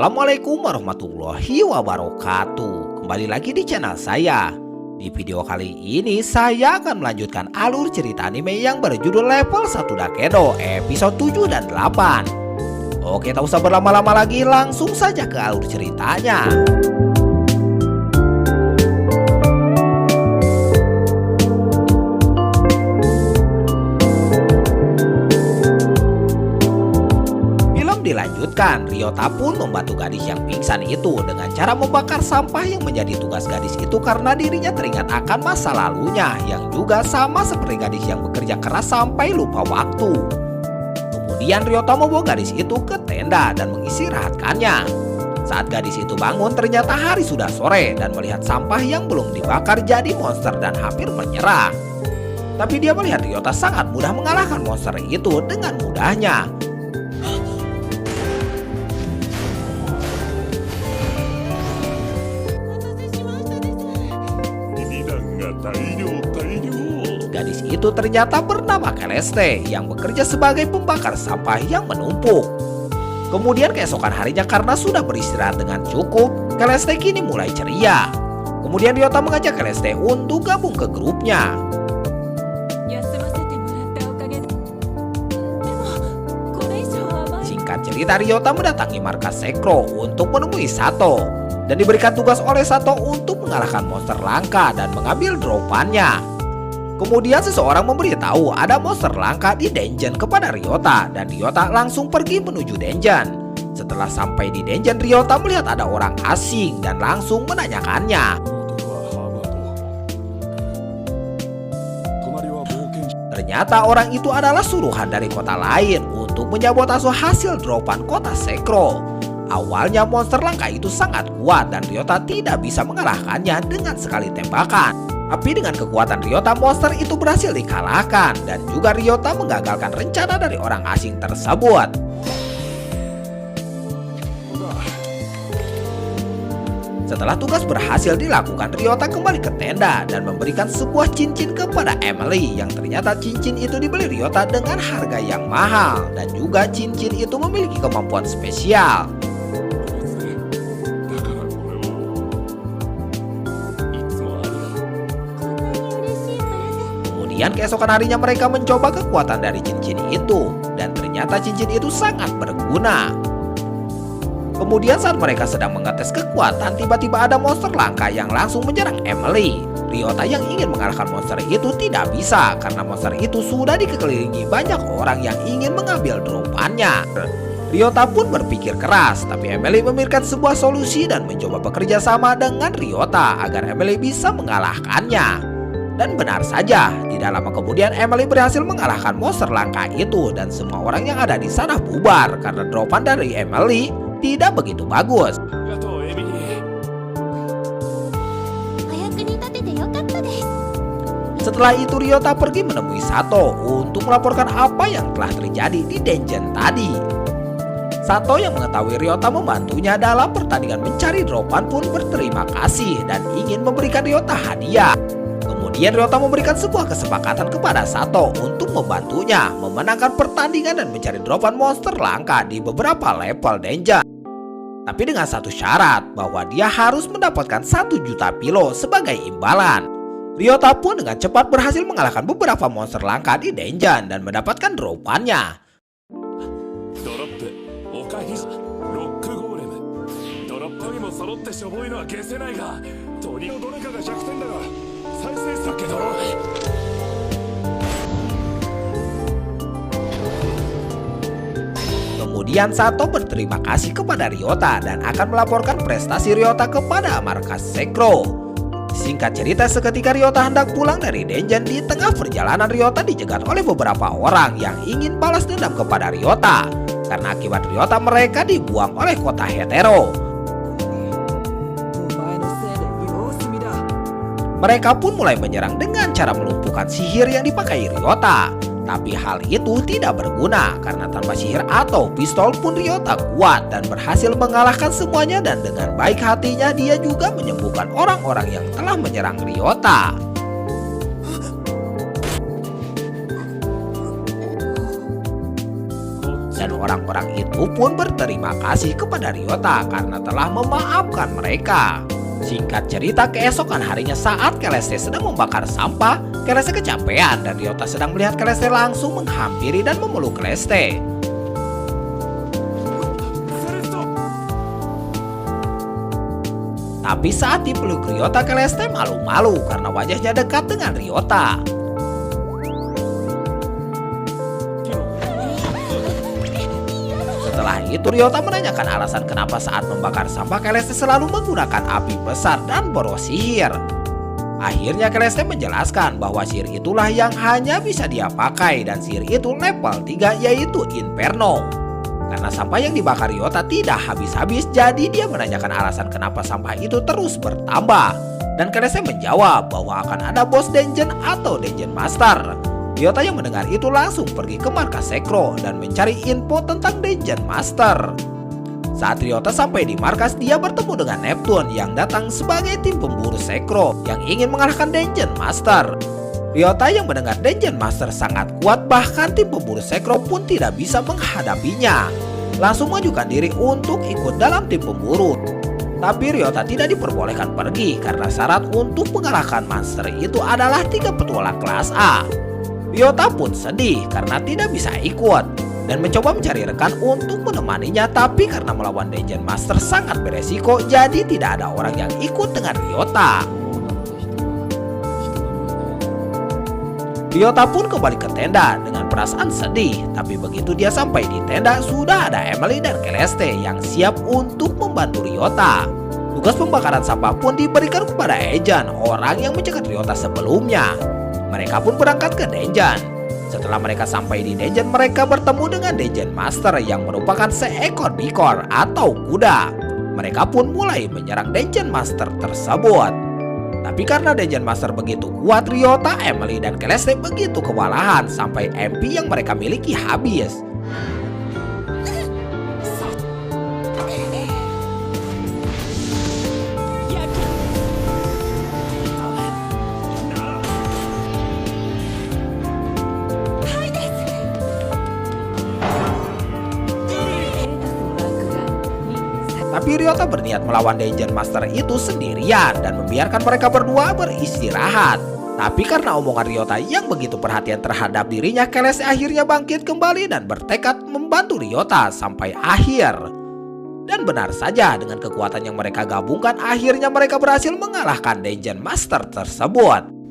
Assalamualaikum warahmatullahi wabarakatuh. Kembali lagi di channel saya. Di video kali ini saya akan melanjutkan alur cerita anime yang berjudul Level 1 Dakedo episode 7 dan 8. Oke, tak usah berlama-lama lagi, langsung saja ke alur ceritanya. Dilanjutkan, Ryota pun membantu gadis yang pingsan itu dengan cara membakar sampah yang menjadi tugas gadis itu karena dirinya teringat akan masa lalunya yang juga sama seperti gadis yang bekerja keras sampai lupa waktu. Kemudian Ryota membawa gadis itu ke tenda dan mengistirahatkannya. Saat gadis itu bangun, ternyata hari sudah sore dan melihat sampah yang belum dibakar jadi monster dan hampir menyerah. Tapi dia melihat Ryota sangat mudah mengalahkan monster itu dengan mudahnya. Gadis itu ternyata bernama Celeste yang bekerja sebagai pembakar sampah yang menumpuk. Kemudian keesokan harinya karena sudah beristirahat dengan cukup, Celeste kini mulai ceria. Kemudian Ryota mengajak Celeste untuk gabung ke grupnya. Singkat cerita, Ryota mendatangi markas Sekro untuk menemui Sato dan diberikan tugas oleh Sato untuk mengalahkan monster langka dan mengambil dropannya. Kemudian seseorang memberitahu ada monster langka di dungeon kepada Ryota dan Ryota langsung pergi menuju dungeon. Setelah sampai di dungeon, Ryota melihat ada orang asing dan langsung menanyakannya. Ternyata orang itu adalah suruhan dari kota lain untuk menyabotase hasil dropan kota Sekro. Awalnya monster langka itu sangat kuat dan Ryota tidak bisa mengalahkannya dengan sekali tembakan. Tapi dengan kekuatan Ryota, monster itu berhasil dikalahkan dan juga Ryota menggagalkan rencana dari orang asing tersebut. Setelah tugas berhasil dilakukan, Ryota kembali ke tenda dan memberikan sebuah cincin kepada Emily yang ternyata cincin itu dibeli Ryota dengan harga yang mahal dan juga cincin itu memiliki kemampuan spesial. Kemudian keesokan harinya mereka mencoba kekuatan dari cincin itu dan ternyata cincin itu sangat berguna. Kemudian saat mereka sedang mengetes kekuatan, tiba-tiba ada monster langka yang langsung menyerang Emily. Ryota yang ingin mengalahkan monster itu tidak bisa karena monster itu sudah dikelilingi banyak orang yang ingin mengambil dropannya. Ryota pun berpikir keras, tapi Emily memikirkan sebuah solusi dan mencoba bekerja sama dengan Ryota agar Emily bisa mengalahkannya. Dan benar saja, tidak lama kemudian Emily berhasil mengalahkan monster langka itu dan semua orang yang ada di sana bubar karena dropan dari Emily tidak begitu bagus. Setelah itu Ryota pergi menemui Sato untuk melaporkan apa yang telah terjadi di dungeon tadi. Sato yang mengetahui Ryota membantunya dalam pertandingan mencari dropan pun berterima kasih dan ingin memberikan Ryota hadiah. Kemudian Ryota memberikan sebuah kesepakatan kepada Sato untuk membantunya memenangkan pertandingan dan mencari dropan monster langka di beberapa level dungeon. Tapi dengan satu syarat, bahwa dia harus mendapatkan 1 juta pilo sebagai imbalan. Ryota pun dengan cepat berhasil mengalahkan beberapa monster langka di dungeon dan mendapatkan dropannya. Kemudian Sato berterima kasih kepada Ryota dan akan melaporkan prestasi Ryota kepada markas Sekro. Singkat cerita, seketika Ryota hendak pulang dari dungeon, di tengah perjalanan Ryota dijegat oleh beberapa orang yang ingin balas dendam kepada Ryota. Karena akibat Ryota mereka dibuang oleh kota Hetero. Mereka pun mulai menyerang dengan cara melumpuhkan sihir yang dipakai Ryota. Tapi hal itu tidak berguna karena tanpa sihir atau pistol pun Ryota kuat dan berhasil mengalahkan semuanya, dan dengan baik hatinya dia juga menyembuhkan orang-orang yang telah menyerang Ryota. Dan orang-orang itu pun berterima kasih kepada Ryota karena telah memaafkan mereka. Singkat cerita, keesokan harinya saat Celeste sedang membakar sampah, Celeste kecapean dan Ryota sedang melihat Celeste langsung menghampiri dan memeluk Celeste. Tapi saat dipeluk Ryota, Celeste malu-malu karena wajahnya dekat dengan Ryota. Setelah itu Ryota menanyakan alasan kenapa saat membakar sampah Celeste selalu menggunakan api besar dan boros sihir. Akhirnya Celeste menjelaskan bahwa sihir itulah yang hanya bisa dia pakai dan sihir itu level 3 yaitu Inferno. Karena sampah yang dibakar Ryota tidak habis-habis, jadi dia menanyakan alasan kenapa sampah itu terus bertambah. Dan Celeste menjawab bahwa akan ada bos dungeon atau dungeon master. Ryota yang mendengar itu langsung pergi ke markas Sekro dan mencari info tentang dungeon master. Saat Ryota sampai di markas, dia bertemu dengan Neptune yang datang sebagai tim pemburu Sekro yang ingin mengalahkan dungeon master. Ryota yang mendengar dungeon master sangat kuat, bahkan tim pemburu Sekro pun tidak bisa menghadapinya. Langsung mengajukan diri untuk ikut dalam tim pemburu. Tapi Ryota tidak diperbolehkan pergi karena syarat untuk mengalahkan monster itu adalah 3 petualang kelas A. Ryota pun sedih karena tidak bisa ikut dan mencoba mencari rekan untuk menemaninya, tapi karena melawan dungeon master sangat beresiko, jadi tidak ada orang yang ikut dengan Ryota. Ryota pun kembali ke tenda dengan perasaan sedih, tapi begitu dia sampai di tenda sudah ada Emily dan Celeste yang siap untuk membantu Ryota. Tugas pembakaran sampah pun diberikan kepada Ejan, orang yang mencegat Ryota sebelumnya. Mereka pun berangkat ke dungeon. Setelah mereka sampai di dungeon, mereka bertemu dengan dungeon master yang merupakan seekor bikor atau kuda. Mereka pun mulai menyerang dungeon master tersebut. Tapi karena dungeon master begitu kuat, Ryota, Emily, dan Celeste begitu kewalahan sampai MP yang mereka miliki habis. Tapi Ryota berniat melawan dungeon master itu sendirian dan membiarkan mereka berdua beristirahat. Tapi karena omongan Ryota yang begitu perhatian terhadap dirinya, Celeste akhirnya bangkit kembali dan bertekad membantu Ryota sampai akhir. Dan benar saja, dengan kekuatan yang mereka gabungkan, akhirnya mereka berhasil mengalahkan dungeon master tersebut.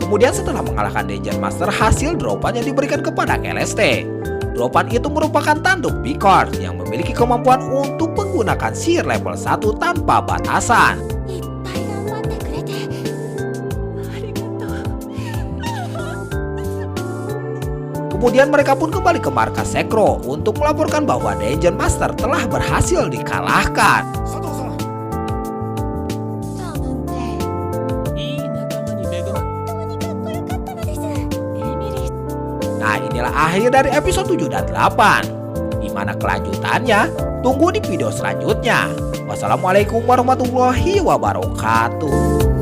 Kemudian setelah mengalahkan dungeon master, hasil dropan yang diberikan kepada Celeste. Dropan itu merupakan tanduk bikor yang memiliki kemampuan untuk menggunakan sihir level 1 tanpa batasan. Kemudian mereka pun kembali ke markas Sekro untuk melaporkan bahwa dungeon master telah berhasil dikalahkan. Nah, inilah akhir dari episode 7 dan 8. Gimana kelanjutannya? Tunggu di video selanjutnya. Wassalamualaikum warahmatullahi wabarakatuh.